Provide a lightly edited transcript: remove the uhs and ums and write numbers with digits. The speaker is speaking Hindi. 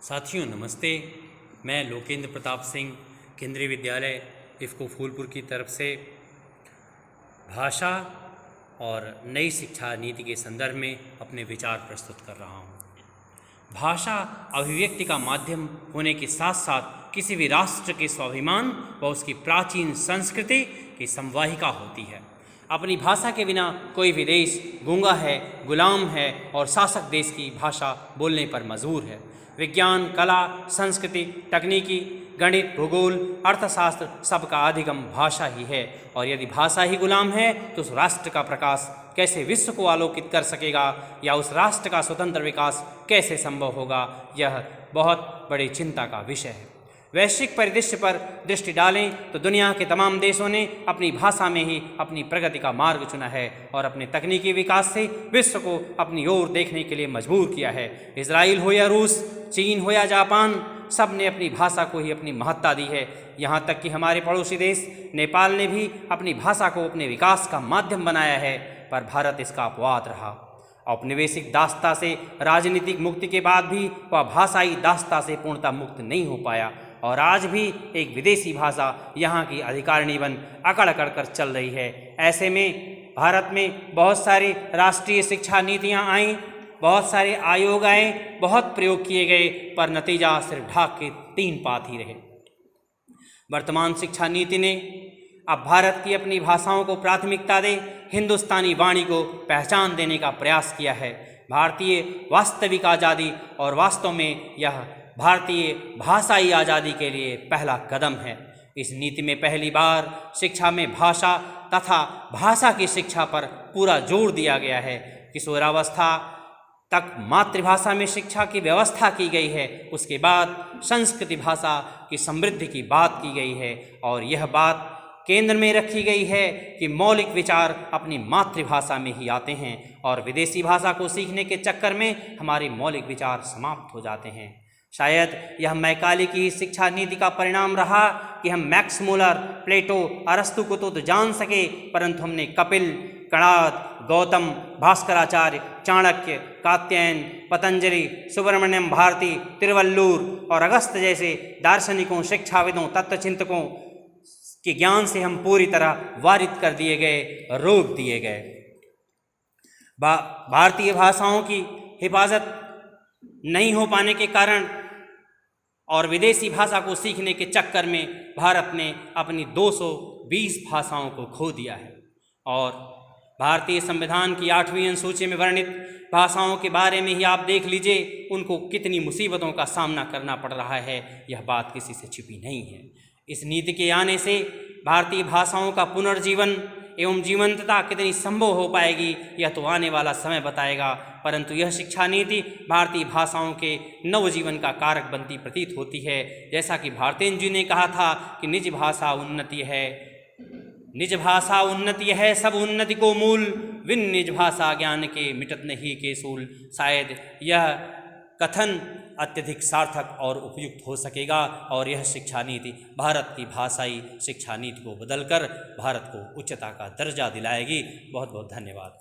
साथियों नमस्ते। मैं लोकेंद्र प्रताप सिंह केंद्रीय विद्यालय इफ़को फूलपुर की तरफ से भाषा और नई शिक्षा नीति के संदर्भ में अपने विचार प्रस्तुत कर रहा हूँ। भाषा अभिव्यक्ति का माध्यम होने के साथ साथ किसी भी राष्ट्र के स्वाभिमान व उसकी प्राचीन संस्कृति की संवाहिका होती है। अपनी भाषा के बिना कोई भी देश गूंगा है, गुलाम है और शासक देश की भाषा बोलने पर मजबूर है। विज्ञान, कला, संस्कृति, तकनीकी, गणित, भूगोल, अर्थशास्त्र सबका अधिगम भाषा ही है और यदि भाषा ही गुलाम है तो उस राष्ट्र का प्रकाश कैसे विश्व को आलोकित कर सकेगा या उस राष्ट्र का स्वतंत्र विकास कैसे संभव होगा, यह बहुत बड़ी चिंता का विषय है। वैश्विक परिदृश्य पर दृष्टि डालें तो दुनिया के तमाम देशों ने अपनी भाषा में ही अपनी प्रगति का मार्ग चुना है और अपने तकनीकी विकास से विश्व को अपनी ओर देखने के लिए मजबूर किया है। इजराइल हो या रूस, चीन हो या जापान, सब ने अपनी भाषा को ही अपनी महत्ता दी है। यहाँ तक कि हमारे पड़ोसी देश नेपाल ने भी अपनी भाषा को अपने विकास का माध्यम बनाया है, पर भारत इसका अपवाद रहा। औपनिवेशिक दासता से राजनीतिक मुक्ति के बाद भी वह भाषाई दासता से पूर्णतः मुक्त नहीं हो पाया और आज भी एक विदेशी भाषा यहाँ की अधिकारिणी बन अकड़ अकड़ कर चल रही है। ऐसे में भारत में बहुत सारी राष्ट्रीय शिक्षा नीतियाँ आईं, बहुत सारे आयोग आए, बहुत प्रयोग किए गए, पर नतीजा सिर्फ ढाक के 3 पात ही रहे। वर्तमान शिक्षा नीति ने अब भारत की अपनी भाषाओं को प्राथमिकता दे हिंदुस्तानी वाणी को पहचान देने का प्रयास किया है। भारतीय वास्तविक आज़ादी और वास्तव में यह भारतीय भाषाई आज़ादी के लिए पहला कदम है। इस नीति में पहली बार शिक्षा में भाषा तथा भाषा की शिक्षा पर पूरा जोर दिया गया है। किशोरावस्था तक मातृभाषा में शिक्षा की व्यवस्था की गई है। उसके बाद संस्कृति भाषा की समृद्धि की बात की गई है और यह बात केंद्र में रखी गई है कि मौलिक विचार अपनी मातृभाषा में ही आते हैं और विदेशी भाषा को सीखने के चक्कर में हमारे मौलिक विचार समाप्त हो जाते हैं। शायद यह मैकाले की शिक्षा नीति का परिणाम रहा कि हम मैक्स मूलर, प्लेटो, अरस्तु को तो जान सके, परंतु हमने कपिल, कणाद, गौतम, भास्कराचार्य, चाणक्य, कात्यायन, पतंजलि, सुब्रमण्यम भारती, तिरुवल्लुर और अगस्त जैसे दार्शनिकों, शिक्षाविदों, तत्वचिंतकों के ज्ञान से हम पूरी तरह वारित कर दिए गए, रोक दिए गए। भारतीय भाषाओं की हिफाजत नहीं हो पाने के कारण और विदेशी भाषा को सीखने के चक्कर में भारत ने अपनी 220 भाषाओं को खो दिया है और भारतीय संविधान की 8वीं अनुसूची में वर्णित भाषाओं के बारे में ही आप देख लीजिए, उनको कितनी मुसीबतों का सामना करना पड़ रहा है। यह बात किसी से छिपी नहीं है। इस नीति के आने से भारतीय भाषाओं का पुनर्जीवन एवं जीवंतता कितनी संभव हो पाएगी, यह तो आने वाला समय बताएगा, परंतु यह शिक्षा नीति भारतीय भाषाओं के नवजीवन का कारक बनती प्रतीत होती है। जैसा कि भारतेंदु जी ने कहा था कि निज भाषा उन्नति है, निज भाषा उन्नति है सब उन्नति को मूल, विन निज भाषा ज्ञान के मिटत नहीं के सूल। शायद यह कथन अत्यधिक सार्थक और उपयुक्त हो सकेगा और यह शिक्षा नीति भारत की भाषाई शिक्षा नीति को बदलकर भारत को उच्चता का दर्जा दिलाएगी। बहुत बहुत धन्यवाद।